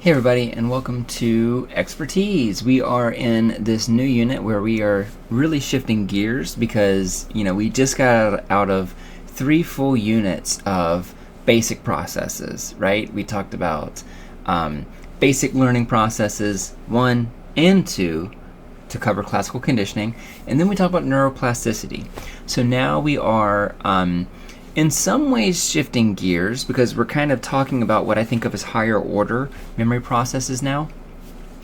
Hey everybody, and welcome to Expertise. We are in this new unit where we are really shifting gears because, we just got out of 3 full units of basic processes, right? We talked about basic learning processes 1 and 2 to cover classical conditioning, and then we talked about neuroplasticity. So now we are in some ways shifting gears because we're kind of talking about what I think of as higher order memory processes now.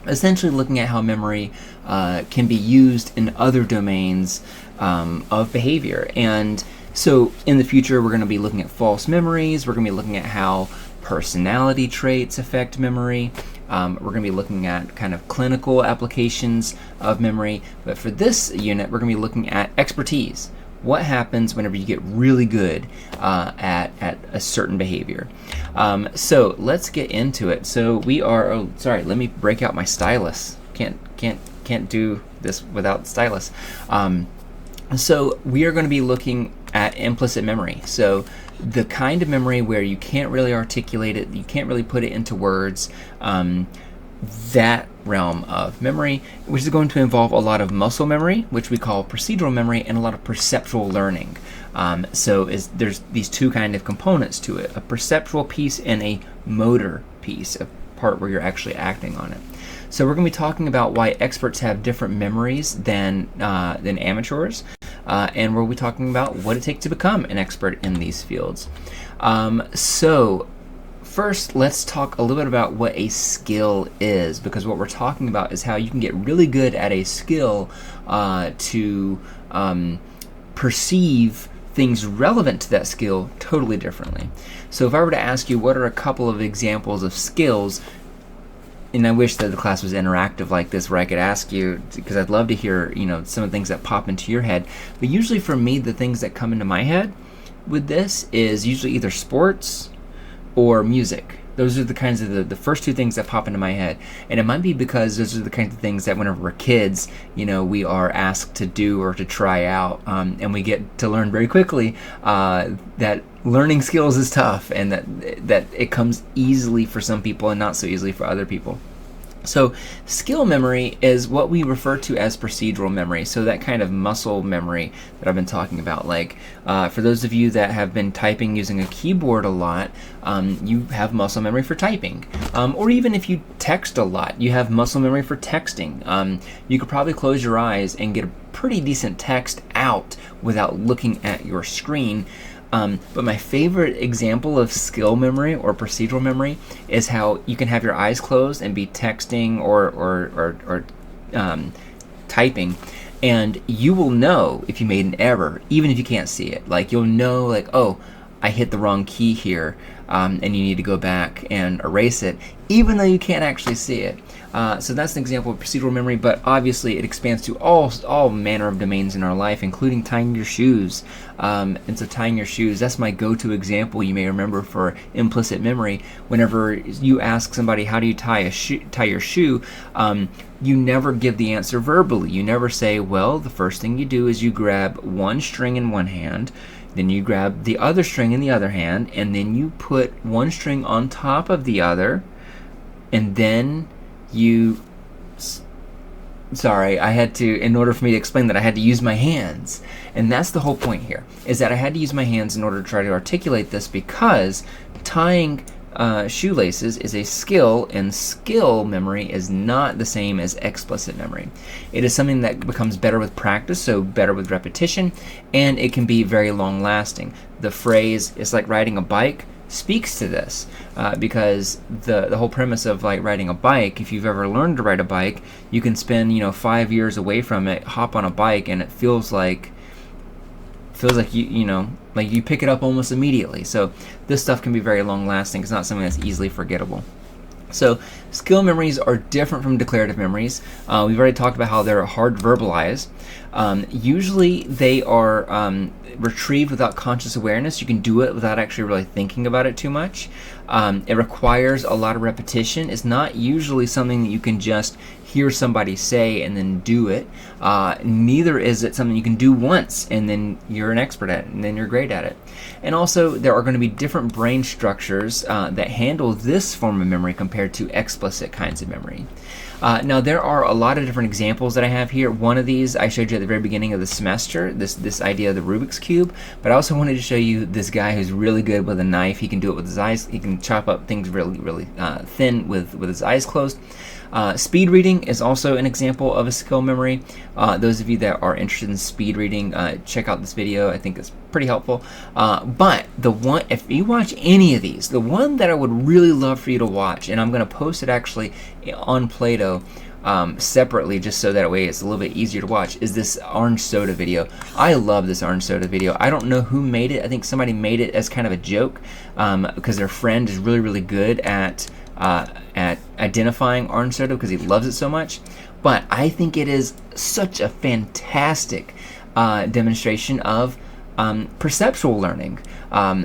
Essentially looking at how memory can be used in other domains of behavior. And so in the future, we're going to be looking at false memories. We're going to be looking at how personality traits affect memory. We're going to be looking at kind of clinical applications of memory. But for this unit, we're going to be looking at expertise. What happens whenever you get really good at a certain behavior? So let's get into it. So we are. Oh, sorry. Let me break out my stylus. Can't do this without stylus. So we are going to be looking at implicit memory. So the kind of memory where you can't really articulate it, you can't really put it into words. That realm of memory, which is going to involve a lot of muscle memory, which we call procedural memory, and a lot of perceptual learning. There's these two kind of components to it: a perceptual piece and a motor piece, a part where you're actually acting on it. So we're going to be talking about why experts have different memories than amateurs, and we'll be talking about what it takes to become an expert in these fields. First, let's talk a little bit about what a skill is, because what we're talking about is how you can get really good at a skill to perceive things relevant to that skill totally differently. So if I were to ask you what are a couple of examples of skills, and I wish that the class was interactive like this where I could ask you, because I'd love to hear some of the things that pop into your head. But usually for me, the things that come into my head with this is usually either sports or music. Those are the kinds of the first two things that pop into my head. And it might be because those are the kinds of things that whenever we're kids, we are asked to do or to try out. And we get to learn very quickly that learning skills is tough, and that it comes easily for some people and not so easily for other people. So skill memory is what we refer to as procedural memory. So that kind of muscle memory that I've been talking about. Like for those of you that have been typing using a keyboard a lot, you have muscle memory for typing. Or even if you text a lot, you have muscle memory for texting. You could probably close your eyes and get a pretty decent text out without looking at your screen. But my favorite example of skill memory or procedural memory is how you can have your eyes closed and be texting or typing, and you will know if you made an error, even if you can't see it. Like you'll know, like, oh, I hit the wrong key here, and you need to go back and erase it, even though you can't actually see it. So that's an example of procedural memory, but obviously it expands to all manner of domains in our life, including tying your shoes. And so tying your shoes, that's my go-to example you may remember for implicit memory. Whenever you ask somebody, how do you tie your shoe, you never give the answer verbally. You never say, well, the first thing you do is you grab one string in one hand, then you grab the other string in the other hand, and then you put one string on top of the other, and then in order for me to explain that, I had to use my hands. And that's the whole point here, is that I had to use my hands in order to try to articulate this, because tying shoelaces is a skill, and skill memory is not the same as explicit memory. It is something that becomes better with practice, so better with repetition, and it can be very long lasting. The phrase, "it's like riding a bike," speaks to this, because the whole premise of like riding a bike, if you've ever learned to ride a bike, you can spend 5 years away from it, hop on a bike, and it feels like you pick it up almost immediately. So this stuff can be very long lasting. It's not something that's easily forgettable. So skill memories are different from declarative memories. We've already talked about how they're hard to verbalize. Usually they are retrieved without conscious awareness. You can do it without actually really thinking about it too much. It requires a lot of repetition. It's not usually something that you can just hear somebody say and then do it. Neither is it something you can do once and then you're an expert at it and then you're great at it. And also there are going to be different brain structures that handle this form of memory compared compared to explicit kinds of memory. Now, there are a lot of different examples that I have here. One of these I showed you at the very beginning of the semester, this idea of the Rubik's Cube, but I also wanted to show you this guy who's really good with a knife. He can do it with his eyes. He can chop up things really thin with his eyes closed. Speed reading is also an example of a skill memory. Those of you that are interested in speed reading, check out this video. I think it's pretty helpful. But the one, if you watch any of these, the one that I would really love for you to watch, and I'm going to post it actually on Play-Doh separately, just so that way it's a little bit easier to watch, is this orange soda video. I love this orange soda video. I don't know who made it. I think somebody made it as kind of a joke because their friend is really good at identifying orange soda because he loves it so much. But I think it is such a fantastic demonstration of perceptual learning,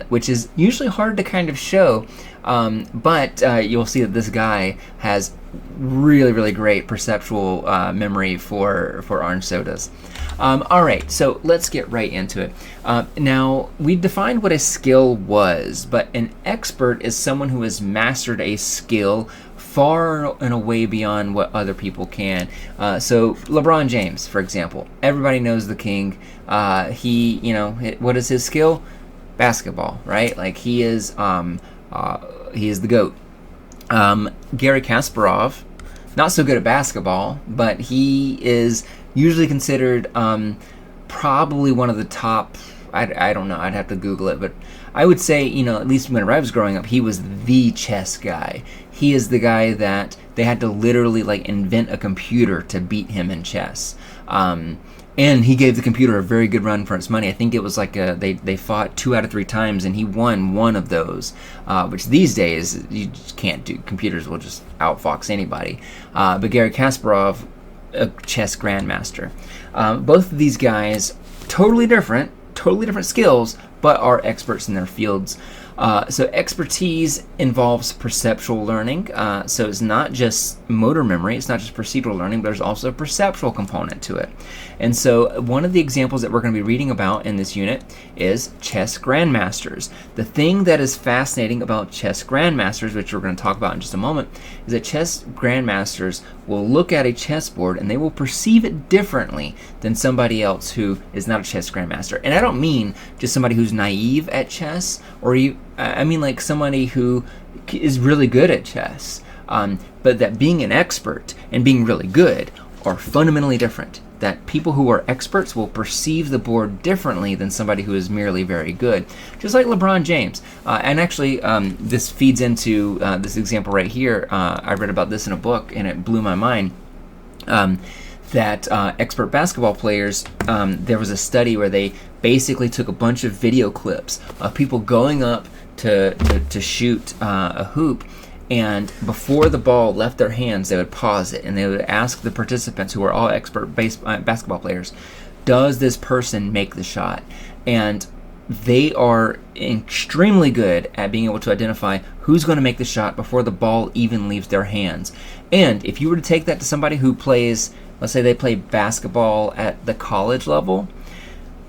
which is usually hard to kind of show, but you'll see that this guy has really great perceptual memory for orange sodas. All right, so let's get right into it. Now, we defined what a skill was, but an expert is someone who has mastered a skill far and away beyond what other people can. So LeBron James, for example, everybody knows the king. He, what is his skill? Basketball, right? Like he is the GOAT. Gary Kasparov, not so good at basketball, but he is usually considered probably one of the top. I don't know. I'd have to Google it, but I would say, at least when I was growing up, he was the chess guy. He is the guy that they had to literally invent a computer to beat him in chess. And he gave the computer a very good run for its money. I think it was they fought 2 out of 3 times, and he won one of those, which these days you just can't do. Computers will just outfox anybody. But Gary Kasparov, a chess grandmaster. Both of these guys, totally different skills, but are experts in their fields. So expertise involves perceptual learning. So it's not just motor memory, it's not just procedural learning, but there's also a perceptual component to it. And so one of the examples that we're going to be reading about in this unit is chess grandmasters. The thing that is fascinating about chess grandmasters, which we're going to talk about in just a moment, is that chess grandmasters will look at a chessboard and they will perceive it differently than somebody else who is not a chess grandmaster. And I don't mean just somebody who's naive at chess, or I mean like somebody who is really good at chess. But that being an expert and being really good are fundamentally different. That people who are experts will perceive the board differently than somebody who is merely very good. Just like LeBron James. And actually, this feeds into this example right here. I read about this in a book, and it blew my mind. That expert basketball players, there was a study where they basically took a bunch of video clips of people going up to shoot a hoop, and before the ball left their hands, they would pause it and they would ask the participants, who are all expert basketball players, does this person make the shot? And they are extremely good at being able to identify who's going to make the shot before the ball even leaves their hands. And if you were to take that to somebody who plays, let's say they play basketball at the college level,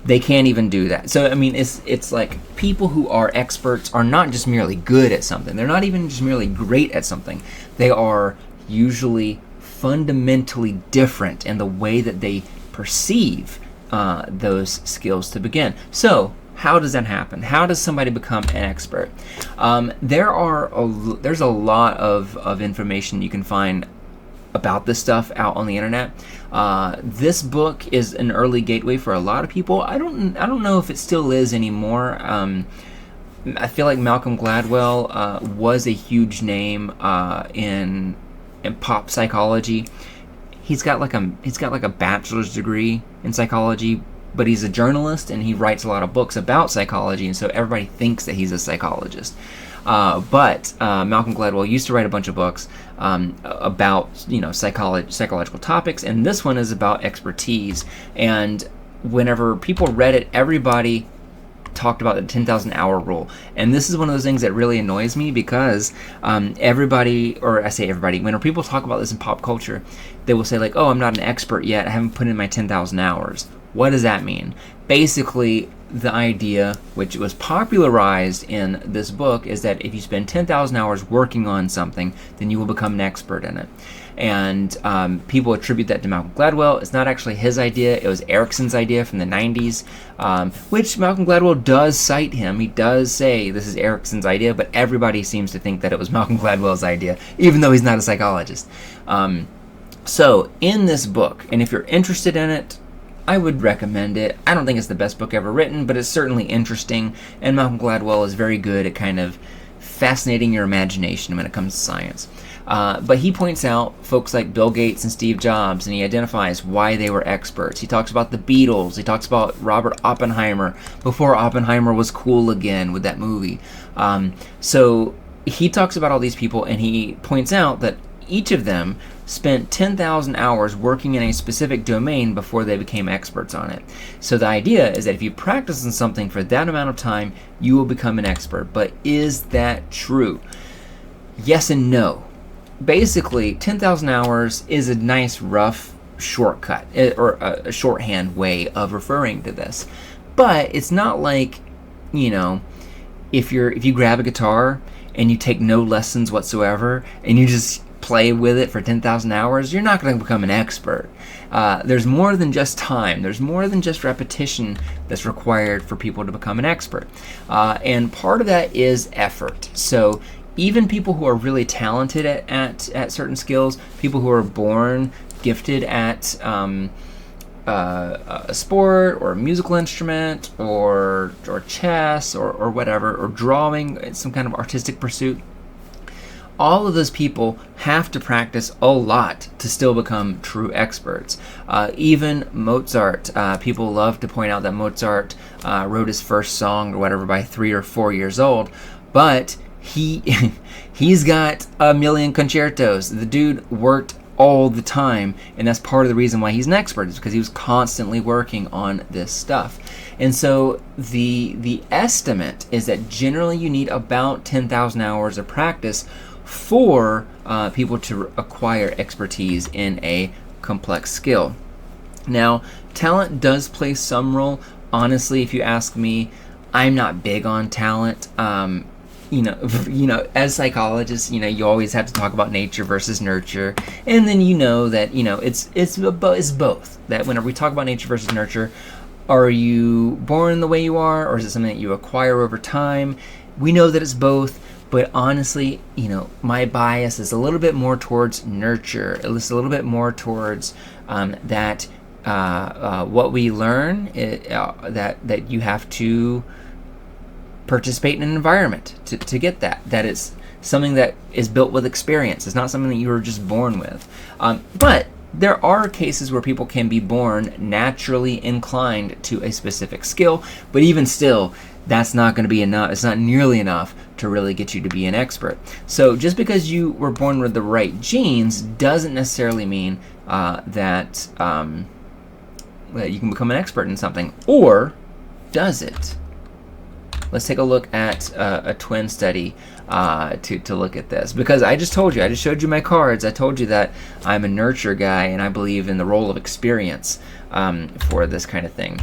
they can't even do that. So, I mean, it's like people who are experts are not just merely good at something. They're not even just merely great at something. They are usually fundamentally different in the way that they perceive those skills to begin. So, how does that happen? How does somebody become an expert? There's a lot of information you can find about this stuff out on the internet. This book is an early gateway for a lot of people. I don't know if it still is anymore. I feel like Malcolm Gladwell was a huge name in pop psychology. He's got like a bachelor's degree in psychology, but he's a journalist and he writes a lot of books about psychology, and so everybody thinks that he's a psychologist. But Malcolm Gladwell used to write a bunch of books about psychological topics, and this one is about expertise. And whenever people read it, everybody talked about the 10,000 hour rule. And this is one of those things that really annoys me, because everybody, or I say everybody, when people talk about this in pop culture, they will say oh, I'm not an expert yet, I haven't put in my 10,000 hours. What does that mean? Basically, the idea, which was popularized in this book, is that if you spend 10,000 hours working on something, then you will become an expert in it. And people attribute that to Malcolm Gladwell. It's not actually his idea. It was Erickson's idea from the 90s, which Malcolm Gladwell does cite him. He does say this is Erickson's idea, but everybody seems to think that it was Malcolm Gladwell's idea, even though he's not a psychologist. So in this book, and if you're interested in it, I would recommend it. I don't think it's the best book ever written, but it's certainly interesting, and Malcolm Gladwell is very good at kind of fascinating your imagination when it comes to science. But he points out folks like Bill Gates and Steve Jobs, and he identifies why they were experts. He talks about the Beatles. He talks about Robert Oppenheimer before Oppenheimer was cool again with that movie. So he talks about all these people, and he points out that each of them spent 10,000 hours working in a specific domain before they became experts on it. So the idea is that if you practice on something for that amount of time, you will become an expert. But is that true? Yes and no. Basically, 10,000 hours is a nice rough shortcut, or a shorthand way of referring to this. But it's not like, if you grab a guitar and you take no lessons whatsoever and you just play with it for 10,000 hours, you're not going to become an expert. There's more than just time. There's more than just repetition that's required for people to become an expert. And part of that is effort. So even people who are really talented at certain skills, people who are born gifted at a sport or a musical instrument or chess or whatever, or drawing, some kind of artistic pursuit, all of those people have to practice a lot to still become true experts. Even Mozart, people love to point out that Mozart wrote his first song or whatever by 3 or 4 years old, but he's got a million concertos. The dude worked all the time, and that's part of the reason why he's an expert, is because he was constantly working on this stuff. And so the estimate is that generally you need about 10,000 hours of practice for people to acquire expertise in a complex skill. Now, talent does play some role. Honestly, if you ask me, I'm not big on talent. As psychologists, you always have to talk about nature versus nurture, and then that it's both. That whenever we talk about nature versus nurture, are you born the way you are, or is it something that you acquire over time? We know that it's both. But honestly, my bias is a little bit more towards nurture. It's a little bit more towards that what we learn, that you have to participate in an environment to get that. That it's something that is built with experience. It's not something that you were just born with. But there are cases where people can be born naturally inclined to a specific skill, but even still, that's not going to be enough. It's not nearly enough to really get you to be an expert. So just because you were born with the right genes doesn't necessarily mean that you can become an expert in something. Or does it? Let's take a look at a twin study to look at this, because I just showed you my cards. I told you that I'm a nurture guy, and I believe in the role of experience for this kind of thing.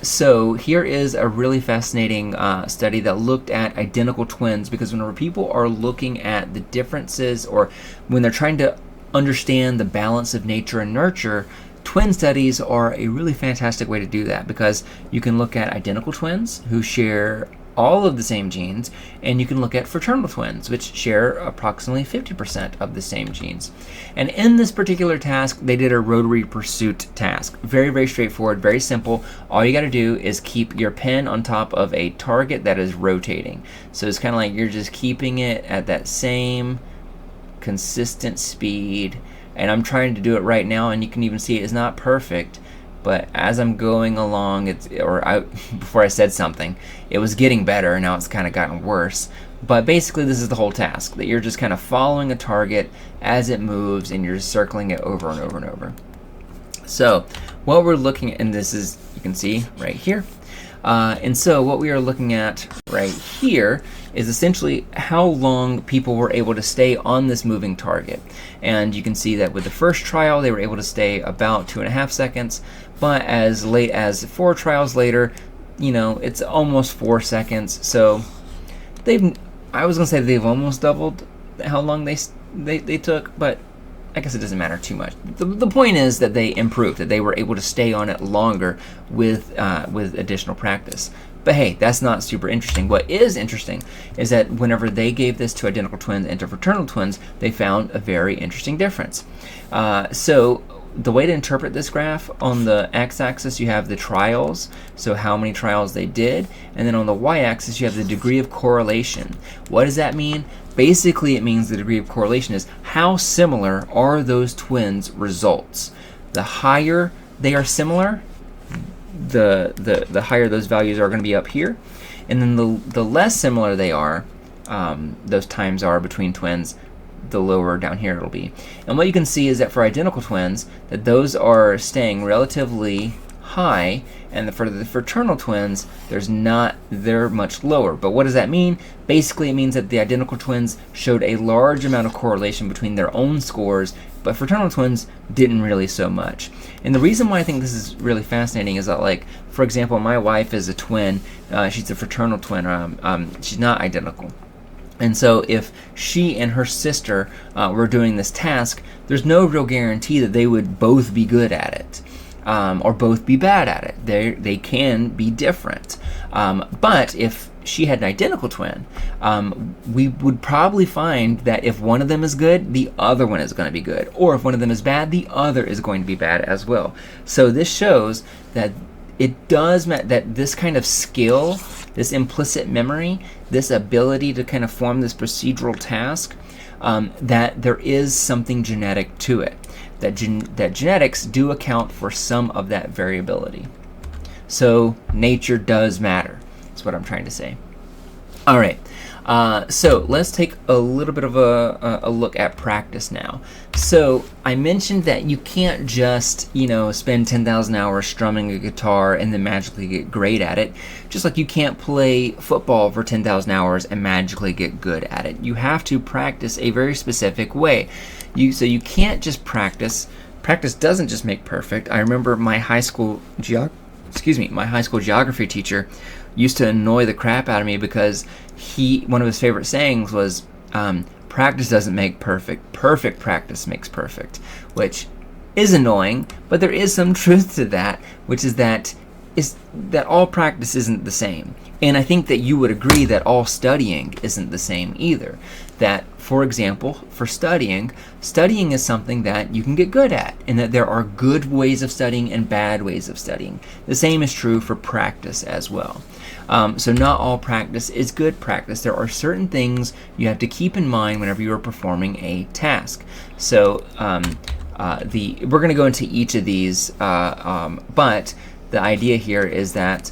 So here is a really fascinating study that looked at identical twins, because whenever people are looking at the differences, or when they're trying to understand the balance of nature and nurture, twin studies are a really fantastic way to do that, because you can look at identical twins who share all of the same genes, and you can look at fraternal twins, which share approximately 50% of the same genes. And in this particular task, they did a rotary pursuit task. Very, very straightforward, very simple. All you got to do is keep your pen on top of a target that is rotating. So it's kind of like you're just keeping it at that same consistent speed. And I'm trying to do it right now, and you can even see it's not perfect. But as I'm going along, before I said something, it was getting better. Now it's kind of gotten worse. But basically, this is the whole task, that you're just kind of following a target as it moves, and you're just circling it over and over and over. So what we're looking at, and this is, you can see right here. And so what we are looking at right here is essentially how long people were able to stay on this moving target. And you can see that with the first trial, they were able to stay about 2.5 seconds, but as late as 4 trials later, it's almost 4 seconds. So I was gonna say they've almost doubled how long they took, but I guess it doesn't matter too much. The point is that they improved, that they were able to stay on it longer with additional practice. But hey, that's not super interesting. What is interesting is that whenever they gave this to identical twins and to fraternal twins, they found a very interesting difference. So the way to interpret this graph, on the x-axis you have the trials, so how many trials they did, and then on the y-axis you have the degree of correlation. What does that mean? Basically, it means the degree of correlation is how similar are those twins' results. The higher they are similar, the higher those values are going to be up here, and then the less similar they are, those times are between twins, the lower down here it'll be. And what you can see is that for identical twins, that those are staying relatively high, and for the fraternal twins, they're much lower. But what does that mean? Basically, it means that the identical twins showed a large amount of correlation between their own scores, but fraternal twins didn't really so much. And the reason why I think this is really fascinating is that, like, for example, my wife is a twin. She's a fraternal twin. She's not identical. And so if she and her sister were doing this task, there's no real guarantee that they would both be good at it. Or both be bad at it. They can be different. But if she had an identical twin, we would probably find that if one of them is good, the other one is going to be good. Or if one of them is bad, the other is going to be bad as well. So this shows that it does that this kind of skill, this implicit memory, this ability to kind of form this procedural task, that there is something genetic to it. That genetics do account for some of that variability. So nature does matter. That's what I'm trying to say. All right. So let's take a little bit of a look at practice now. So I mentioned that you can't just, spend 10,000 hours strumming a guitar and then magically get great at it. Just like you can't play football for 10,000 hours and magically get good at it. You have to practice a very specific way. So you can't just practice. Practice doesn't just make perfect. I remember my high school geography teacher used to annoy the crap out of me because one of his favorite sayings was, practice doesn't make perfect, perfect practice makes perfect, which is annoying, but there is some truth to that, which is that all practice isn't the same. And I think that you would agree that all studying isn't the same either. That, for example, for studying is something that you can get good at, and that there are good ways of studying and bad ways of studying. The same is true for practice as well. So not all practice is good practice. There are certain things you have to keep in mind whenever you are performing a task. So we're going to go into each of these, but the idea here is that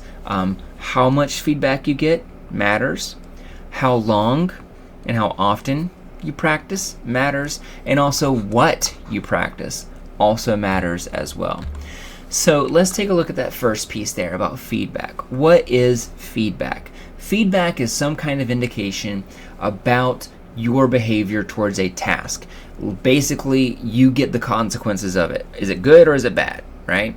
how much feedback you get matters, how long and how often you practice matters, and also what you practice also matters as well. So let's take a look at that first piece there about feedback. What is feedback? Feedback is some kind of indication about your behavior towards a task. Basically, you get the consequences of it. Is it good or is it bad, right?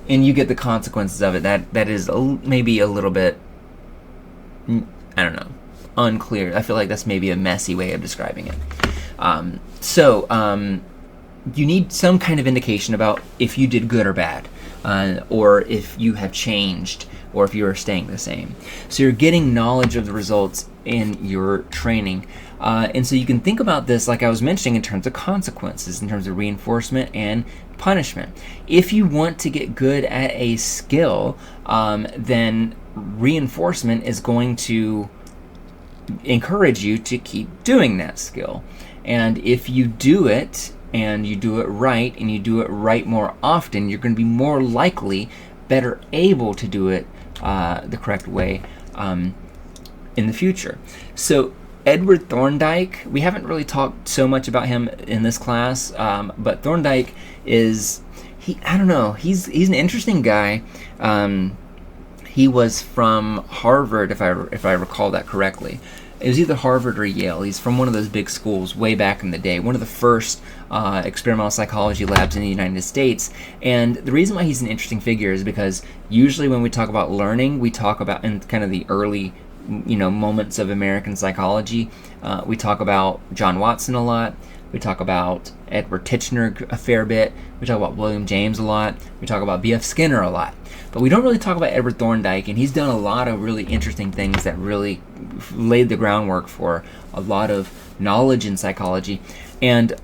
And you get the consequences of it. That is maybe a little bit, I don't know, unclear. I feel like that's maybe a messy way of describing it. You need some kind of indication about if you did good or bad, or if you have changed, or if you are staying the same. So you're getting knowledge of the results in your training. And so you can think about this, like I was mentioning, in terms of consequences, in terms of reinforcement and punishment. If you want to get good at a skill, then reinforcement is going to encourage you to keep doing that skill. And if you do it, and you do it right, and you do it right more often, you're going to be more likely, better able to do it the correct way in the future. So Edward Thorndike, we haven't really talked so much about him in this class, but Thorndike is, he's an interesting guy. He was from Harvard, if I recall that correctly. It was either Harvard or Yale. He's from one of those big schools way back in the day, one of the first experimental psychology labs in the United States. And the reason why he's an interesting figure is because usually when we talk about learning, we talk about in kind of the early moments of American psychology. We talk about John Watson a lot. We talk about Edward Titchener a fair bit. We talk about William James a lot. We talk about B.F. Skinner a lot. But we don't really talk about Edward Thorndike, and he's done a lot of really interesting things that really laid the groundwork for a lot of knowledge in psychology. And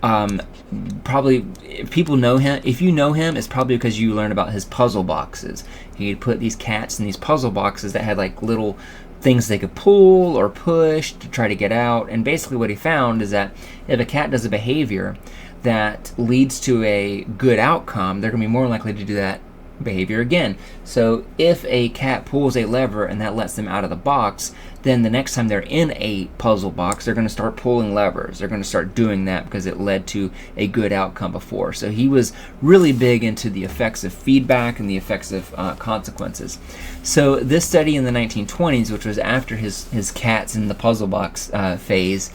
probably if people know him, if you know him, it's probably because you learned about his puzzle boxes. He'd put these cats in these puzzle boxes that had like little things they could pull or push to try to get out. And basically what he found is that if a cat does a behavior that leads to a good outcome, they're going to be more likely to do that behavior again. So if a cat pulls a lever and that lets them out of the box, then the next time they're in a puzzle box, they're going to start pulling levers. They're going to start doing that because it led to a good outcome before. So he was really big into the effects of feedback and the effects of consequences. So this study in the 1920s, which was after his cats in the puzzle box phase,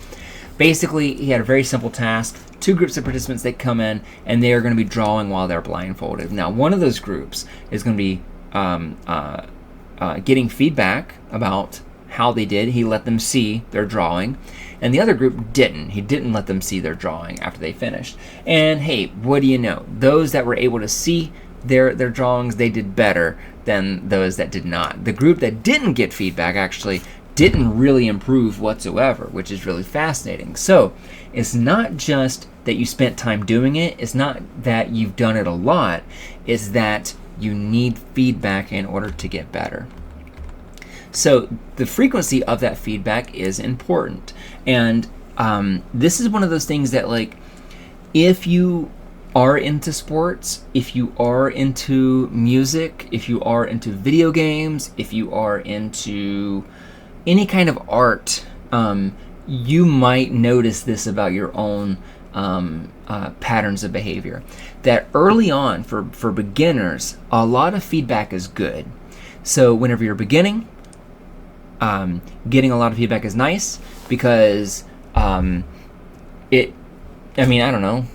basically he had a very simple task. Two groups of participants that come in, and they are going to be drawing while they're blindfolded. Now, one of those groups is going to be getting feedback about how they did. He let them see their drawing, and the other group didn't. He didn't let them see their drawing after they finished. And hey, what do you know? Those that were able to see their drawings, they did better than those that did not. The group that didn't get feedback actually didn't really improve whatsoever, which is really fascinating. So it's not just that you spent time doing it, it's not that you've done it a lot, it's that you need feedback in order to get better. So the frequency of that feedback is important. And this is one of those things that, like, if you are into sports, if you are into music, if you are into video games, if you are into any kind of art, you might notice this about your own patterns of behavior. That early on, for beginners, a lot of feedback is good. So whenever you're beginning, getting a lot of feedback is nice because I don't know.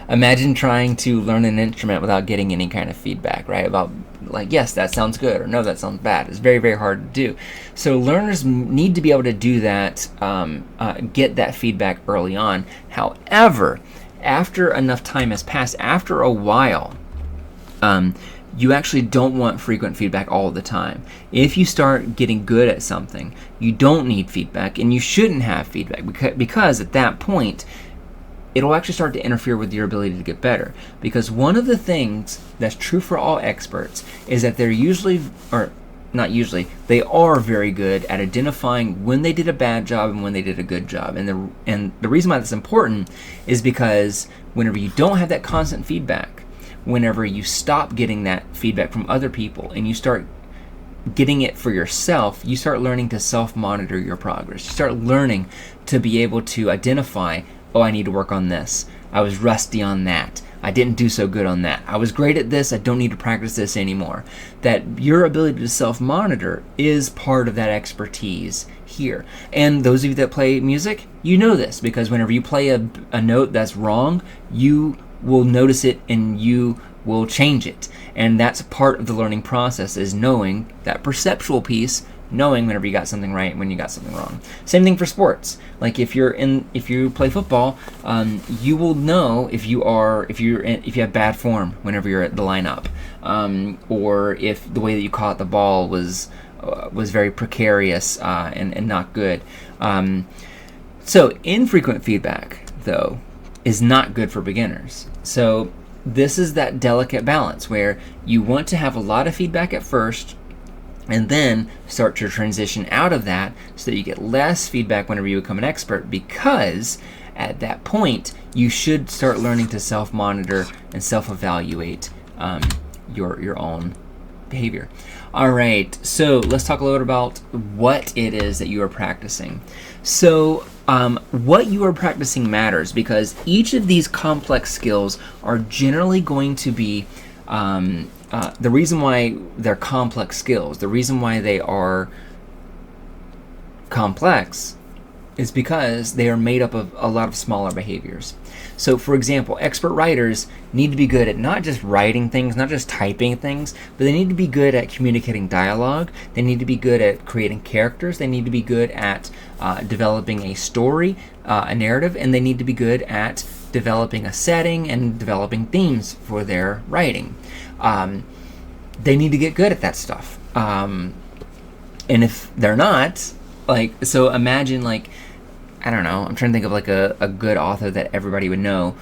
Imagine trying to learn an instrument without getting any kind of feedback, right? About like, yes, that sounds good, or no, that sounds bad. It's very, very hard to do. So learners need to be able to do that, get that feedback early on. However, after enough time has passed, after a while, you actually don't want frequent feedback all the time. If you start getting good at something, you don't need feedback, and you shouldn't have feedback because at that point, it'll actually start to interfere with your ability to get better. Because one of the things that's true for all experts is that they're usually, or not usually, they are very good at identifying when they did a bad job and when they did a good job. And the reason why that's important is because whenever you don't have that constant feedback, whenever you stop getting that feedback from other people and you start getting it for yourself, you start learning to self-monitor your progress. You start learning to be able to identify, oh, I need to work on this. I was rusty on that. I didn't do so good on that. I was great at this. I don't need to practice this anymore. That your ability to self-monitor is part of that expertise here. And those of you that play music, you know this, because whenever you play a note that's wrong, you will notice it and you will change it. And that's part of the learning process, is knowing that perceptual piece, knowing whenever you got something right and when you got something wrong. Same thing for sports. Like if you play football, you will know if you have bad form whenever you're at the lineup, or if the way that you caught the ball was very precarious and not good. So infrequent feedback, though, is not good for beginners. So this is that delicate balance where you want to have a lot of feedback at first, and then start to transition out of that so that you get less feedback whenever you become an expert, because at that point you should start learning to self-monitor and self-evaluate your own behavior. All right, so let's talk a little bit about what it is that you are practicing. So what you are practicing matters, because each of these complex skills are generally going to be the reason why they're complex skills, the reason why they are complex is because they are made up of a lot of smaller behaviors. So, for example, expert writers need to be good at not just writing things, not just typing things, but they need to be good at communicating dialogue. They need to be good at creating characters. They need to be good at developing a story, a narrative, and they need to be good at developing a setting and developing themes for their writing. They need to get good at that stuff. And if they're not, so imagine I don't know, I'm trying to think of a good author that everybody would know.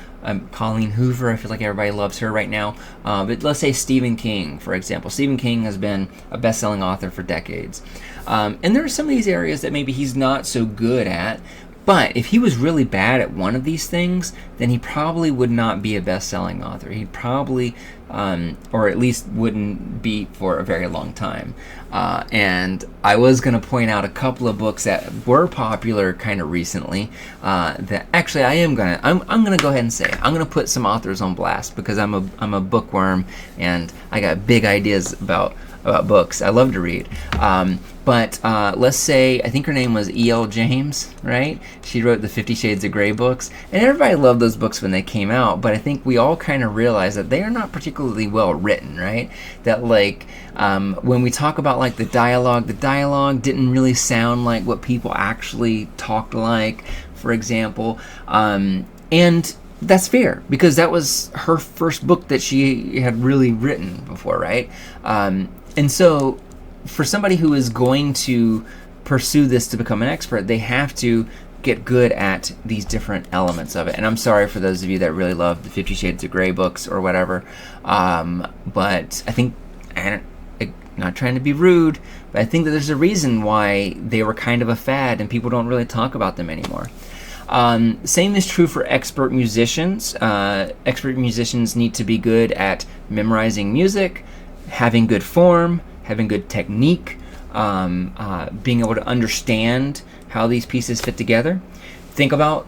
Colleen Hoover, I feel like everybody loves her right now. But let's say Stephen King, for example. Stephen King has been a best-selling author for decades. And there are some of these areas that maybe he's not so good at, but if he was really bad at one of these things, then he probably would not be a best-selling author. He'd probably, or at least wouldn't be for a very long time. And I was going to point out a couple of books that were popular kind of recently. That actually I'm gonna go ahead and say it. I'm gonna put some authors on blast because I'm a bookworm and I got big ideas about books. I love to read. But let's say, I think her name was E.L. James, right? She wrote the 50 Shades of Grey books. And everybody loved those books when they came out, but I think we all kind of realized that they are not particularly well written, right? That when we talk about the dialogue didn't really sound like what people actually talked like, for example. And that's fair, because that was her first book that she had really written before, right? And so for somebody who is going to pursue this to become an expert, they have to get good at these different elements of it. And I'm sorry for those of you that really love the 50 Shades of Grey books or whatever, but I think, I'm not trying to be rude, but I think that there's a reason why they were kind of a fad and people don't really talk about them anymore. Same is true for expert musicians. Expert musicians need to be good at memorizing music, having good form, having good technique, being able to understand how these pieces fit together. Think about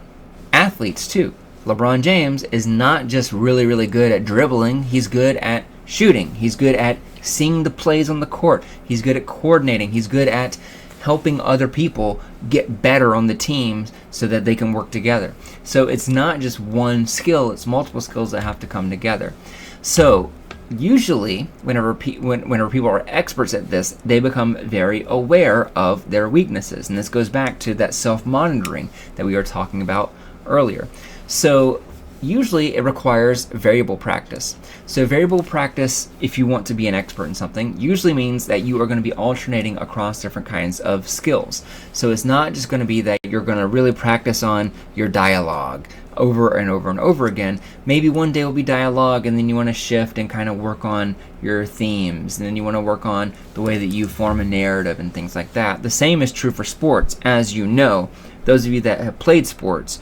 athletes too. LeBron James is not just really, really good at dribbling. He's good at shooting. He's good at seeing the plays on the court. He's good at coordinating. He's good at helping other people get better on the teams so that they can work together. So it's not just one skill, it's multiple skills that have to come together. So usually whenever people are experts at this, they become very aware of their weaknesses. And this goes back to that self-monitoring that we were talking about earlier. So usually it requires variable practice. So variable practice, if you want to be an expert in something, usually means that you are going to be alternating across different kinds of skills. So it's not just going to be that you're going to really practice on your dialogue over and over and over again. Maybe one day will be dialogue, and then you want to shift and kind of work on your themes, and then you want to work on the way that you form a narrative and things like that. The same is true for sports. As you know, those of you that have played sports,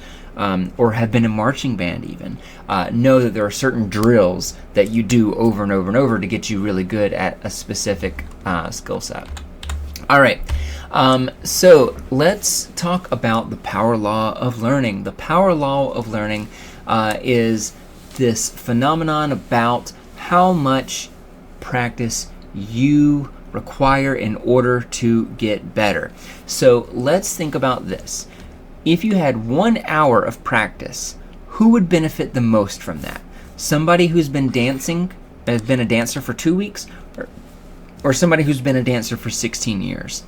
or have been in marching band even, know that there are certain drills that you do over and over and over to get you really good at a specific skill set. All right, so let's talk about the power law of learning. The power law of learning is this phenomenon about how much practice you require in order to get better. So let's think about this. If you had 1 hour of practice, who would benefit the most from that? Somebody who's been dancing, has been a dancer for 2 weeks, or somebody who's been a dancer for 16 years?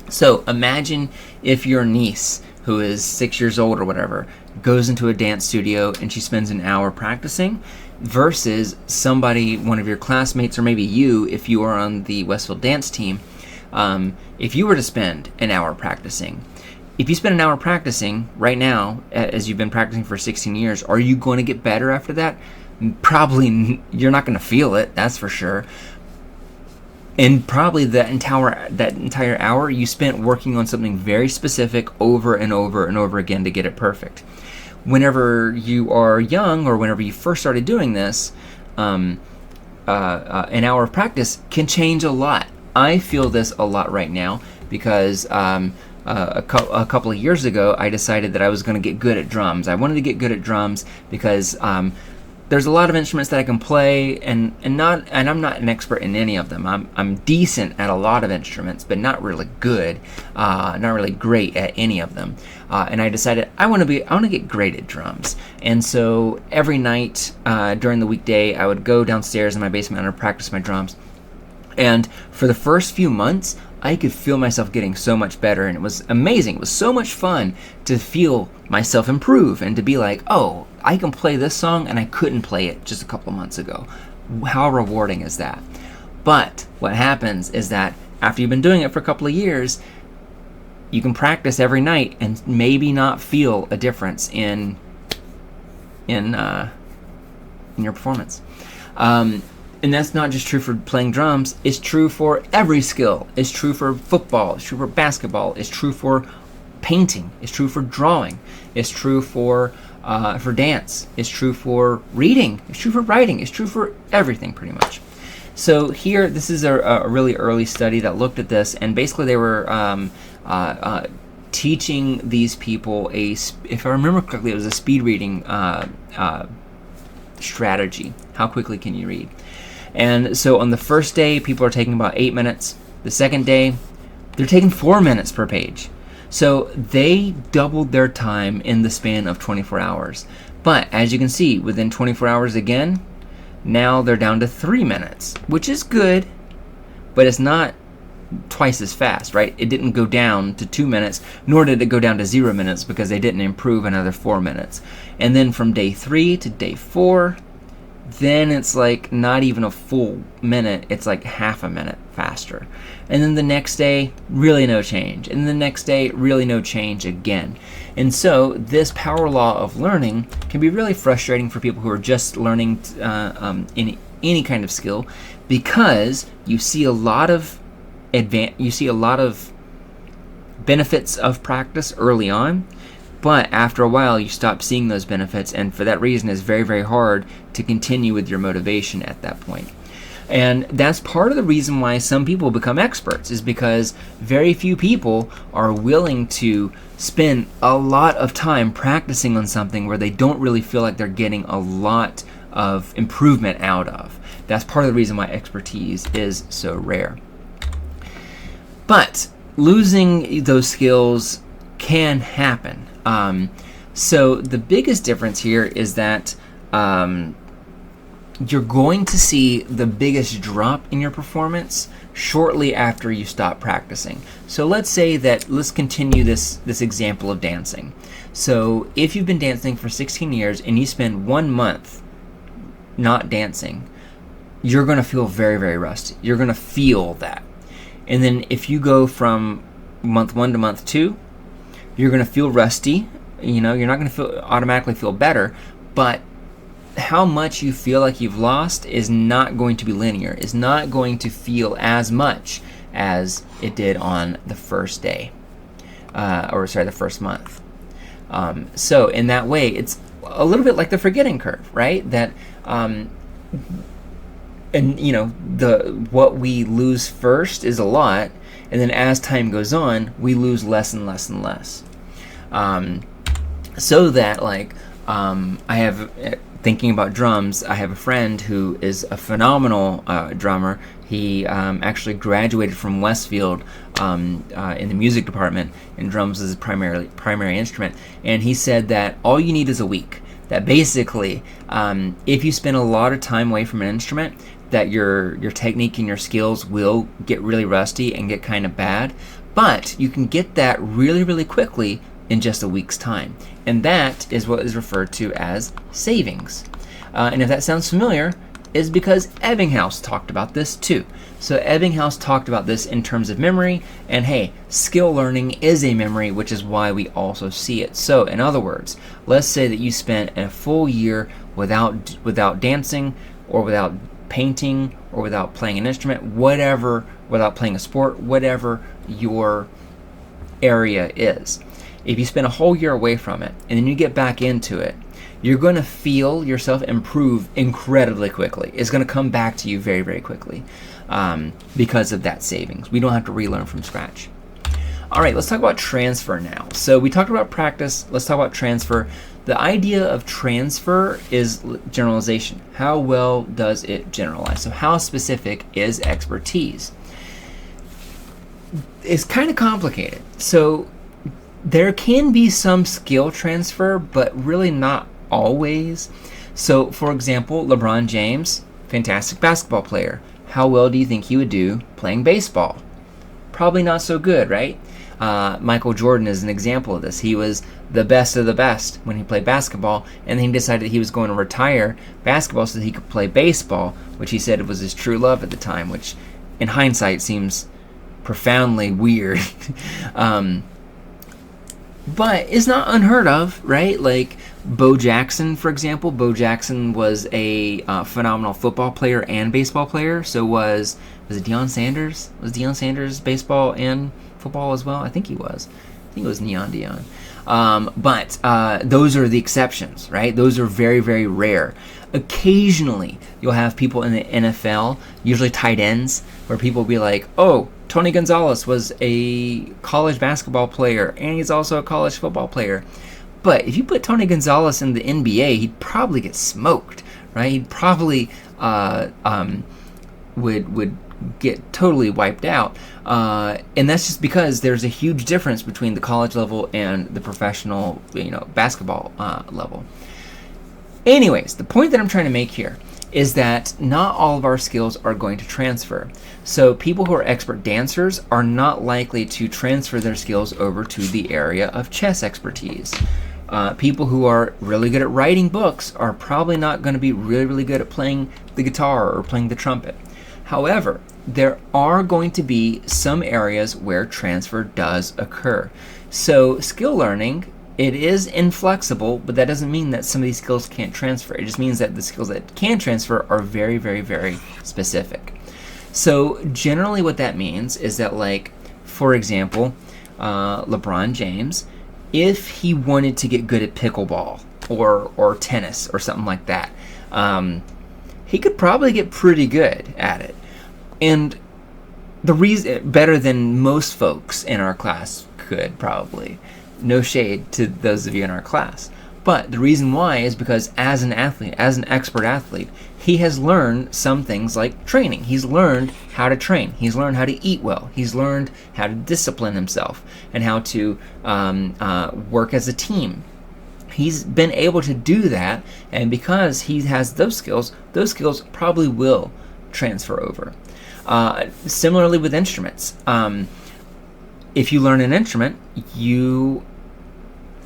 So imagine if your niece, who is 6 years old or whatever, goes into a dance studio and she spends an hour practicing, versus somebody, one of your classmates, or maybe you, if you are on the Westfield dance team, if you were to spend an hour practicing. If you spend an hour practicing right now, as you've been practicing for 16 years, are you going to get better after that? Probably you're not going to feel it, that's for sure. And probably that entire hour you spent working on something very specific over and over and over again to get it perfect. Whenever you are young, or whenever you first started doing this, an hour of practice can change a lot. I feel this a lot right now because a couple of years ago, I decided that I was going to get good at drums. I wanted to get good at drums because there's a lot of instruments that I can play, and I'm not an expert in any of them. I'm decent at a lot of instruments, but not really good, not really great at any of them. And I decided I want to get great at drums. And so every night during the weekday, I would go downstairs in my basement and practice my drums. And for the first few months, I could feel myself getting so much better, and it was amazing. It was so much fun to feel myself improve and to be like, oh, I can play this song and I couldn't play it just a couple months ago. How rewarding is that? But what happens is that after you've been doing it for a couple of years, you can practice every night and maybe not feel a difference in your performance. And that's not just true for playing drums. It's true for every skill. It's true for football. It's true for basketball. It's true for painting. It's true for drawing. It's true for dance. It's true for reading. It's true for writing. It's true for everything, pretty much. So here, this is a really early study that looked at this, and basically they were teaching these people if I remember correctly, it was a speed reading strategy. How quickly can you read? And so on the first day, people are taking about 8 minutes. The second day, they're taking 4 minutes per page. So they doubled their time in the span of 24 hours. But as you can see, within 24 hours again, now they're down to 3 minutes, which is good, but it's not twice as fast, right? It didn't go down to 2 minutes, nor did it go down to 0 minutes because they didn't improve another 4 minutes. And then from day 3 to day 4, then it's like not even a full minute, it's like half a minute faster. And then the next day, really no change. And the next day, really no change again. And so this power law of learning can be really frustrating for people who are just learning any kind of skill, because you see a lot of benefits of practice early on, but after a while you stop seeing those benefits, and for that reason it's very, very hard to continue with your motivation at that point. And that's part of the reason why some people become experts, is because very few people are willing to spend a lot of time practicing on something where they don't really feel like they're getting a lot of improvement out of. That's part of the reason why expertise is so rare. But losing those skills can happen. So the biggest difference here is that you're going to see the biggest drop in your performance shortly after you stop practicing. So let's continue this example of dancing. So if you've been dancing for 16 years and you spend 1 month not dancing, you're going to feel very, very rusty. You're going to feel that. And then if you go from month 1 to month 2, you're going to feel rusty. You're not going to automatically feel better, but how much you feel like you've lost is not going to be linear. It's not going to feel as much as it did on the first day, the first month. So in that way, it's a little bit like the forgetting curve, right? That, what we lose first is a lot, and then as time goes on, we lose less and less and less. So that, thinking about drums, I have a friend who is a phenomenal drummer. He actually graduated from Westfield in the music department, and drums is his primary instrument. And he said that all you need is a week. That basically, if you spend a lot of time away from an instrument, that your technique and your skills will get really rusty and get kind of bad. But you can get that really, really quickly in just a week's time. And that is what is referred to as savings. And if that sounds familiar, is because Ebbinghaus talked about this too. So Ebbinghaus talked about this in terms of memory, and hey, skill learning is a memory, which is why we also see it. So in other words, let's say that you spent a full year without dancing, or without painting, or without playing an instrument, without playing a sport, whatever your area is. If you spend a whole year away from it, and then you get back into it, you're going to feel yourself improve incredibly quickly. It's going to come back to you very, very quickly because of that savings. We don't have to relearn from scratch. All right, let's talk about transfer now. So we talked about practice. Let's talk about transfer. The idea of transfer is generalization. How well does it generalize? So how specific is expertise? It's kind of complicated. So there can be some skill transfer, but really not always. So, for example, LeBron James, fantastic basketball player. How well do you think he would do playing baseball? Probably not so good, right? Michael Jordan is an example of this. He was the best of the best when he played basketball, and then he decided he was going to retire basketball so that he could play baseball, which he said was his true love at the time, which in hindsight seems profoundly weird. But it's not unheard of, right? Like Bo Jackson, for example. Bo Jackson was a phenomenal football player and baseball player. So was it Deion Sanders? Was Deion Sanders baseball and football as well? I think he was. I think it was Neon Deion. But those are the exceptions, right? Those are very, very rare. Occasionally, you'll have people in the NFL, usually tight ends, where people will be like, oh, Tony Gonzalez was a college basketball player, and he's also a college football player. But if you put Tony Gonzalez in the NBA, he'd probably get smoked, right? He'd probably would get totally wiped out. And that's just because there's a huge difference between the college level and the professional, basketball level. Anyways, the point that I'm trying to make here is that not all of our skills are going to transfer. So people who are expert dancers are not likely to transfer their skills over to the area of chess expertise. People who are really good at writing books are probably not going to be really, really good at playing the guitar or playing the trumpet. However, there are going to be some areas where transfer does occur. So skill learning, it is inflexible, but that doesn't mean that some of these skills can't transfer. It just means that the skills that can transfer are very, very, very specific. So generally what that means is that, like, for example, LeBron James, if he wanted to get good at pickleball or tennis or something like that, he could probably get pretty good at it. And the reason, better than most folks in our class could probably. No shade to those of you in our class. But the reason why is because as an athlete, as an expert athlete, he has learned some things like training. He's learned how to train. He's learned how to eat well. He's learned how to discipline himself and how to work as a team. He's been able to do that, and because he has those skills probably will transfer over. Similarly with instruments. If you learn an instrument, if you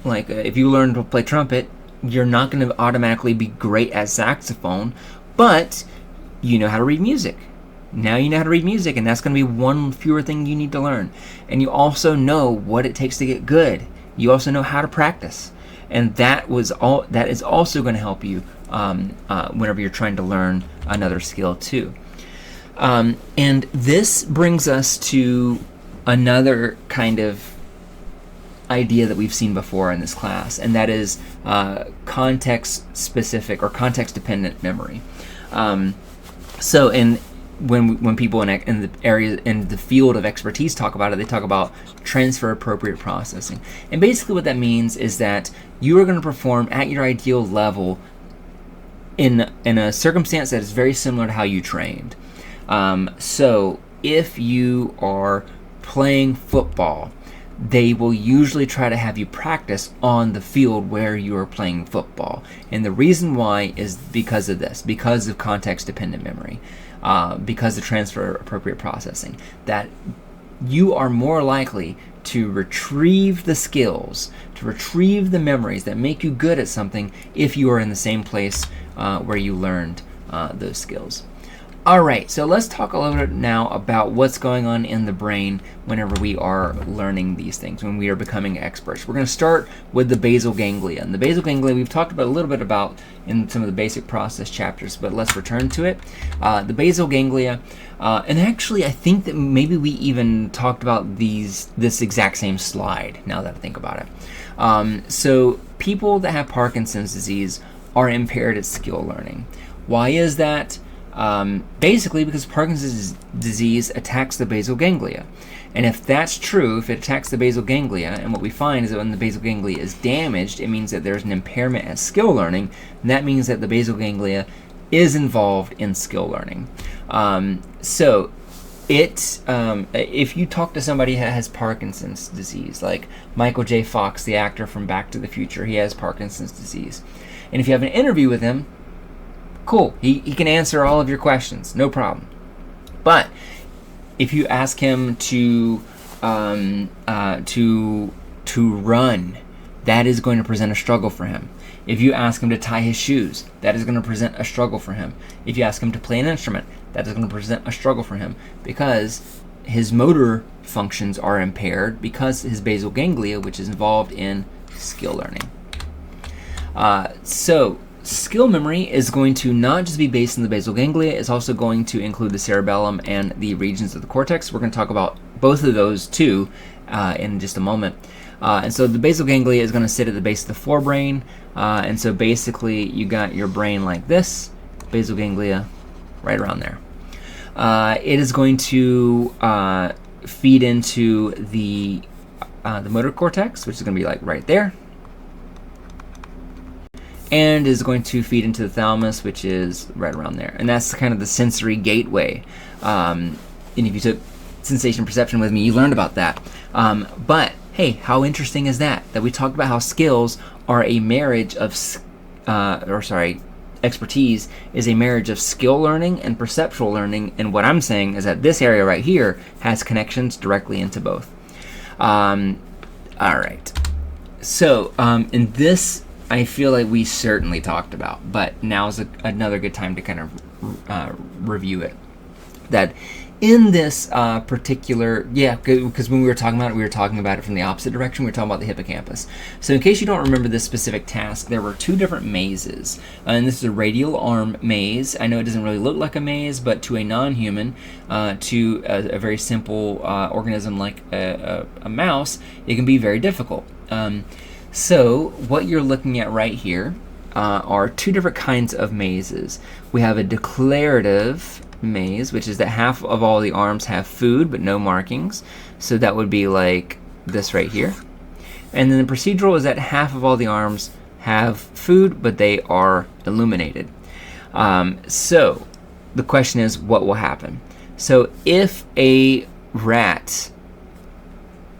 learn to play trumpet, you're not going to automatically be great at saxophone, but you know how to read music. Now you know how to read music, and that's going to be one fewer thing you need to learn. And you also know what it takes to get good. You also know how to practice. And that is also going to help you whenever you're trying to learn another skill too. And this brings us to another kind of idea that we've seen before in this class, and that is context-specific or context-dependent memory. So when people in the area in the field of expertise talk about it, they talk about transfer-appropriate processing. And basically what that means is that you are going to perform at your ideal level in a circumstance that is very similar to how you trained. So if you are playing football, they will usually try to have you practice on the field where you are playing football. And the reason why is because of this, because of context-dependent memory, because of transfer-appropriate processing, that you are more likely to retrieve the skills, to retrieve the memories that make you good at something if you are in the same place where you learned those skills. All right, so let's talk a little bit now about what's going on in the brain whenever we are learning these things, when we are becoming experts. We're going to start with the basal ganglia. And the basal ganglia we've talked about a little bit about in some of the basic process chapters, but let's return to it. The basal ganglia, and actually I think that maybe we even talked about this exact same slide, now that I think about it. So people that have Parkinson's disease are impaired at skill learning. Why is that? Basically because Parkinson's disease attacks the basal ganglia. And if that's true, if it attacks the basal ganglia, and what we find is that when the basal ganglia is damaged, it means that there's an impairment at skill learning, and that means that the basal ganglia is involved in skill learning. If you talk to somebody that has Parkinson's disease, like Michael J. Fox, the actor from Back to the Future, he has Parkinson's disease. And if you have an interview with him, cool, he can answer all of your questions, no problem. But if you ask him to run, that is going to present a struggle for him. If you ask him to tie his shoes, that is going to present a struggle for him. If you ask him to play an instrument, that is going to present a struggle for him because his motor functions are impaired because his basal ganglia, which is involved in skill learning. So skill memory is going to not just be based in the basal ganglia, it's also going to include the cerebellum and the regions of the cortex. We're going to talk about both of those too in just a moment. And so the basal ganglia is going to sit at the base of the forebrain. And so basically you got your brain like this, basal ganglia right around there. It is going to feed into the motor cortex, which is going to be like right there. And is going to feed into the thalamus, which is right around there. And that's kind of the sensory gateway. And if you took sensation perception with me, you learned about that. But hey, how interesting is that? That we talked about how skills are a marriage of, expertise is a marriage of skill learning and perceptual learning. And what I'm saying is that this area right here has connections directly into both. All right. So in this, I feel like we certainly talked about, but now's another good time to kind of review it. That in this particular, because when we were talking about it from the opposite direction. We were talking about the hippocampus. So in case you don't remember this specific task, there were two different mazes. And this is a radial arm maze. I know it doesn't really look like a maze, but to a non-human, to a very simple organism like a mouse, it can be very difficult. So what you're looking at right here are two different kinds of mazes. We have a declarative maze, which is that half of all the arms have food but no markings. So that would be like this right here. And then the procedural is that half of all the arms have food but they are illuminated. So the question is, what will happen? So if a rat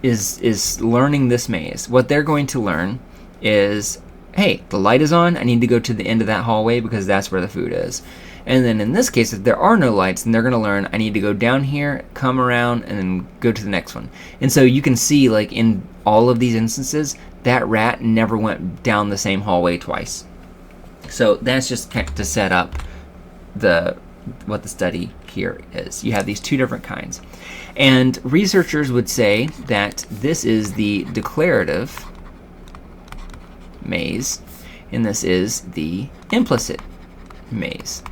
is learning this maze, what they're going to learn is, hey, the light is on, I need to go to the end of that hallway because that's where the food is. And then in this case, if there are no lights, then they're going to learn, I need to go down here, come around, and then go to the next one. And so you can see, like in all of these instances, that rat never went down the same hallway twice. So that's just to set up what the study here is. You have these two different kinds. And researchers would say that this is the declarative maze, and this is the implicit maze.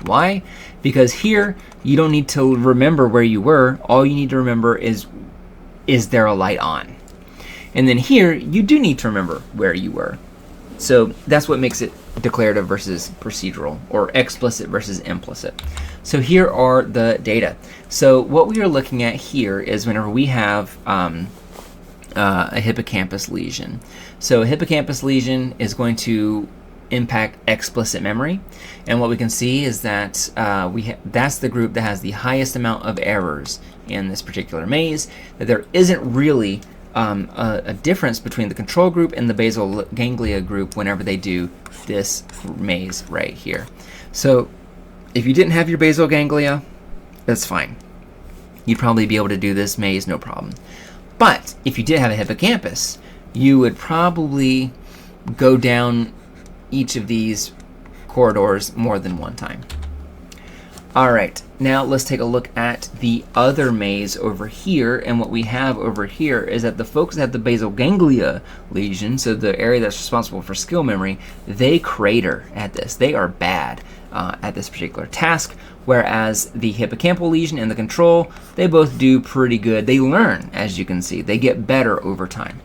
Why? Because here, you don't need to remember where you were. All you need to remember is there a light on? And then here, you do need to remember where you were. So that's what makes it declarative versus procedural, or explicit versus implicit. So here are the data. So what we are looking at here is whenever we have a hippocampus lesion. So a hippocampus lesion is going to impact explicit memory, and what we can see is that that's the group that has the highest amount of errors in this particular maze. That there isn't really a difference between the control group and the basal ganglia group whenever they do this maze right here. So if you didn't have your basal ganglia, that's fine. You'd probably be able to do this maze no problem. But if you did have a hippocampus, you would probably go down each of these corridors more than one time. All right, now let's take a look at the other maze over here. And what we have over here is that the folks that have the basal ganglia lesion, so the area that's responsible for skill memory, they crater at this. They are bad at this particular task, whereas the hippocampal lesion and the control, they both do pretty good. They learn, as you can see. They get better over time.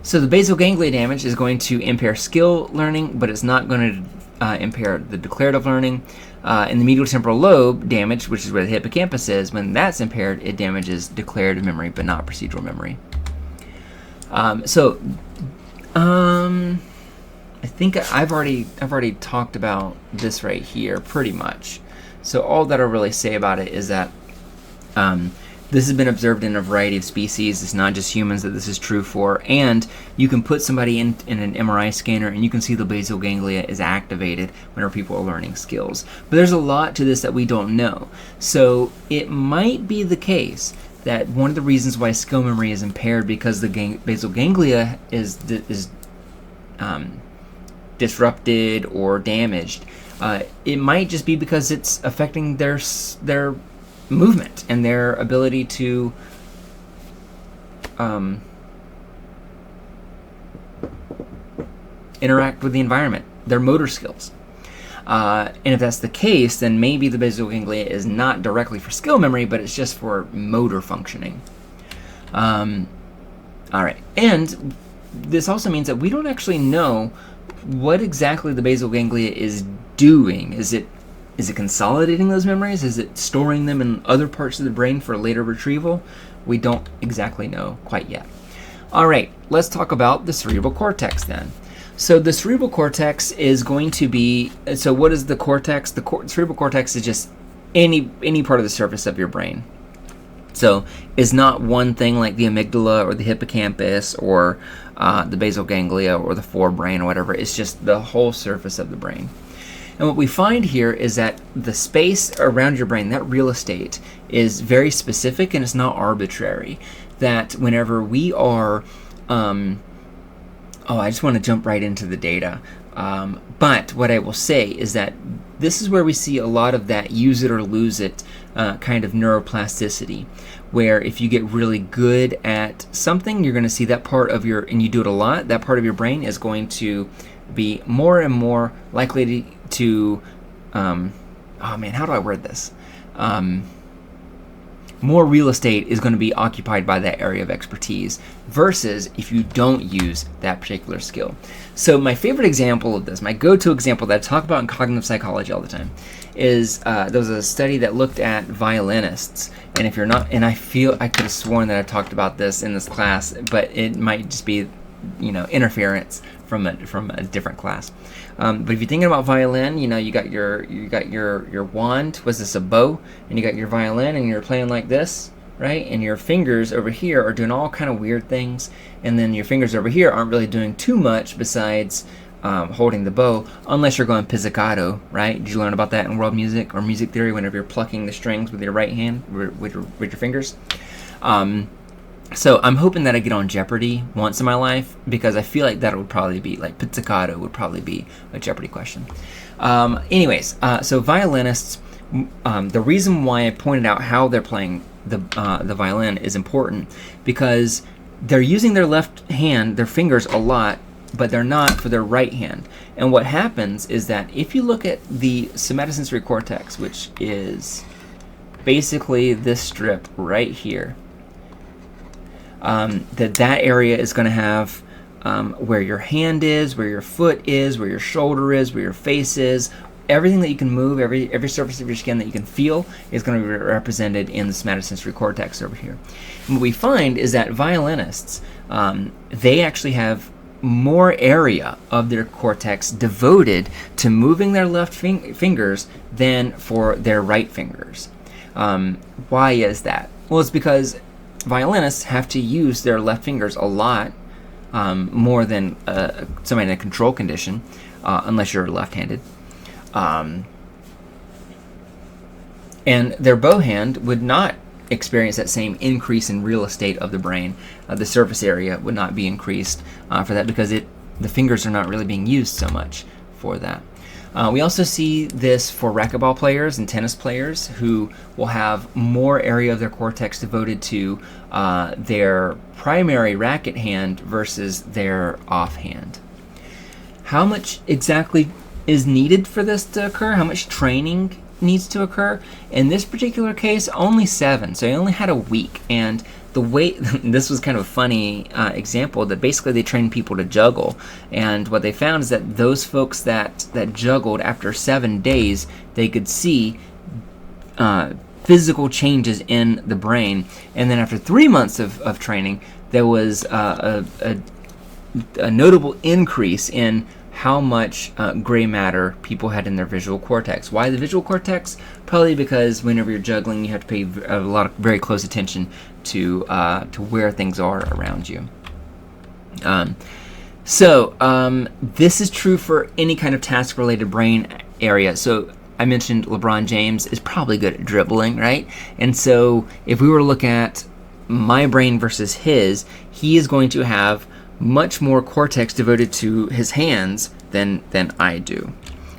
So the basal ganglia damage is going to impair skill learning, but it's not going to impair the declarative learning. In the medial temporal lobe damage, which is where the hippocampus is, when that's impaired, it damages declarative memory but not procedural memory. I think I've already talked about this right here pretty much. So all that I'll really say about it is that this has been observed in a variety of species. It's not just humans that this is true for. And you can put somebody in an MRI scanner and you can see the basal ganglia is activated whenever people are learning skills. But there's a lot to this that we don't know. So it might be the case that one of the reasons why skill memory is impaired because the basal ganglia is disrupted or damaged. It might just be because it's affecting their movement and their ability to interact with the environment, their motor skills. And if that's the case, then maybe the basal ganglia is not directly for skill memory, but it's just for motor functioning. All right, and this also means that we don't actually know what exactly the basal ganglia is doing. Is it consolidating those memories? Is it storing them in other parts of the brain for later retrieval? We don't exactly know quite yet. All right, let's talk about the cerebral cortex then. So the cerebral cortex is going to be, so what is the cortex? The cerebral cortex is just any part of the surface of your brain. So it's not one thing like the amygdala or the hippocampus or the basal ganglia or the forebrain or whatever. It's just the whole surface of the brain. And what we find here is that the space around your brain, that real estate, is very specific and it's not arbitrary. That whenever we are, I just want to jump right into the data. But what I will say is that this is where we see a lot of that use it or lose it kind of neuroplasticity, where if you get really good at something, you're going to see that part of and you do it a lot, that part of your brain is going to be more and more likely to how do I word this? More real estate is going to be occupied by that area of expertise versus if you don't use that particular skill. So my favorite example of this, my go-to example that I talk about in cognitive psychology all the time, is there was a study that looked at violinists. And if you're not, and I could have sworn that I talked about this in this class, but it might just be, interference from a different class. But if you're thinking about violin, you got your wand. Was this a bow? And you got your violin, and you're playing like this, right? And your fingers over here are doing all kind of weird things, and then your fingers over here aren't really doing too much besides holding the bow, unless you're going pizzicato, right? Did you learn about that in world music or music theory? Whenever you're plucking the strings with your right hand with your fingers. So I'm hoping that I get on Jeopardy once in my life, because I feel like that would probably be, like pizzicato would probably be a Jeopardy question. So violinists, the reason why I pointed out how they're playing the violin is important, because they're using their left hand, their fingers a lot, but they're not for their right hand. And what happens is that if you look at the somatosensory cortex, which is basically this strip right here, that area is going to have where your hand is, where your foot is, where your shoulder is, where your face is. Everything that you can move, every surface of your skin that you can feel is going to be represented in the somatosensory cortex over here. And what we find is that violinists, they actually have more area of their cortex devoted to moving their left fingers than for their right fingers. Why is that? Well, it's because violinists have to use their left fingers a lot more than somebody in a control condition, unless you're left-handed. And their bow hand would not experience that same increase in real estate of the brain. The surface area would not be increased for that, because the fingers are not really being used so much for that. We also see this for racquetball players and tennis players who will have more area of their cortex devoted to their primary racket hand versus their offhand. How much exactly is needed for this to occur? How much training needs to occur? In this particular case, only 7. So he only had a week, and the way this was kind of a funny example that basically they trained people to juggle, and what they found is that those folks that juggled, after 7 days, they could see physical changes in the brain, and then after 3 months of training, there was a notable increase in how much gray matter people had in their visual cortex. Why the visual cortex? Probably because whenever you're juggling, you have to pay a lot of very close attention to where things are around you. This is true for any kind of task-related brain area. So I mentioned LeBron James is probably good at dribbling, right? And so if we were to look at my brain versus his, he is going to have much more cortex devoted to his hands than I do,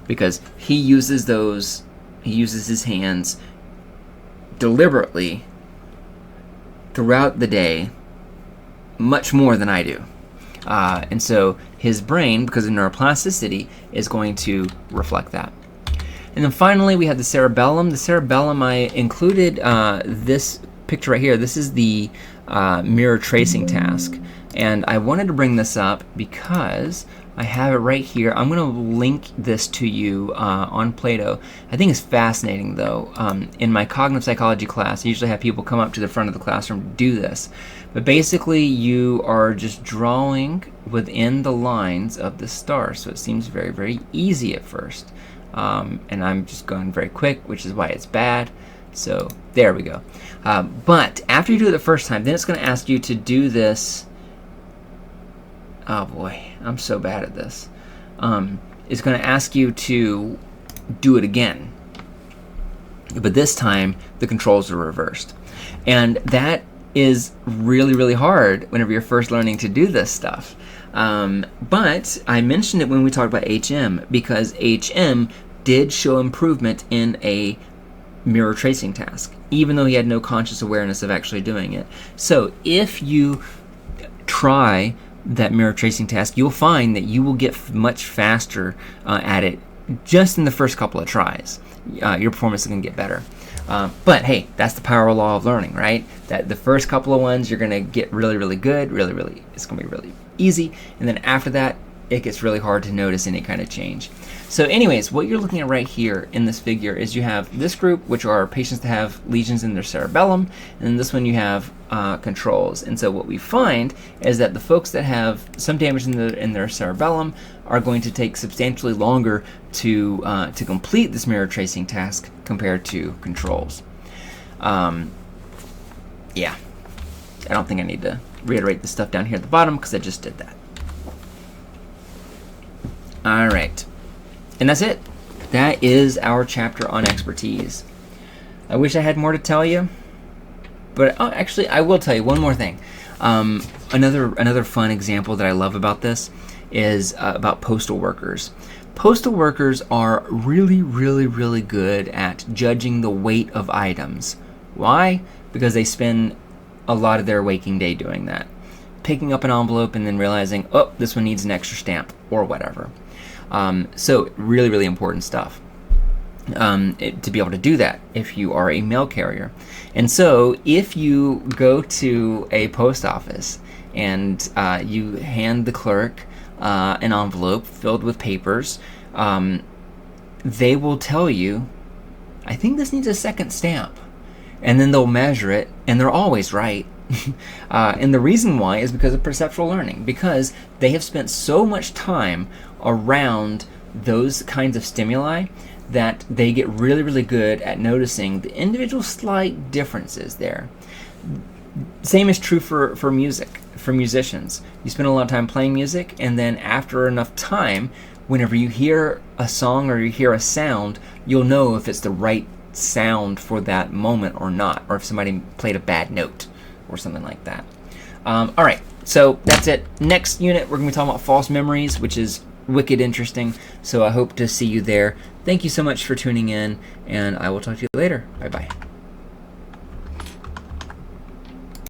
because he uses his hands deliberately throughout the day much more than I do. And so his brain, because of neuroplasticity, is going to reflect that. And then finally, we have the cerebellum. The cerebellum, I included this picture right here. This is the mirror tracing task. And I wanted to bring this up because I have it right here. I'm going to link this to you on Plato. I think it's fascinating, though. In my cognitive psychology class, I usually have people come up to the front of the classroom to do this. But basically, you are just drawing within the lines of the star. So it seems very, very easy at first. And I'm just going very quick, which is why it's bad. So there we go. But after you do it the first time, then it's going to ask you to do this. Oh boy, I'm so bad at this. It's going to ask you to do it again. But this time, the controls are reversed. And that is really, really hard whenever you're first learning to do this stuff. But I mentioned it when we talked about HM, because HM did show improvement in a mirror tracing task, even though he had no conscious awareness of actually doing it. So if you try that mirror tracing task, you'll find that you will get much faster at it just in the first couple of tries. Your performance is going to get better. But hey, that's the power of law of learning, right? That the first couple of ones, you're going to get really, really good, really, it's going to be really easy. And then after that, it gets really hard to notice any kind of change. So anyways, what you're looking at right here in this figure is you have this group, which are patients that have lesions in their cerebellum, and then this one you have controls. And so what we find is that the folks that have some damage in their cerebellum are going to take substantially longer to complete this mirror tracing task compared to controls. Yeah, I don't think I need to reiterate the stuff down here at the bottom because I just did that. All right. And that's it. That is our chapter on expertise. I wish I had more to tell you, but actually I will tell you one more thing. Another fun example that I love about this is about postal workers. Postal workers are really, really, really good at judging the weight of items. Why? Because they spend a lot of their waking day doing that. Picking up an envelope and then realizing, oh, this one needs an extra stamp or whatever. So really, really important stuff to be able to do that if you are a mail carrier. And so if you go to a post office and you hand the clerk an envelope filled with papers, they will tell you, I think this needs a second stamp. And then they'll measure it, and they're always right. And the reason why is because of perceptual learning, because they have spent so much time around those kinds of stimuli that they get really, really good at noticing the individual slight differences there. Same is true for music, for musicians. You spend a lot of time playing music, and then after enough time, whenever you hear a song or you hear a sound, you'll know if it's the right sound for that moment or not, or if somebody played a bad note or something like that. All right, so that's it. Next unit, we're going to be talking about false memories, which is wicked interesting. So I hope to see you there. Thank you so much for tuning in, and I will talk to you later. Bye-bye.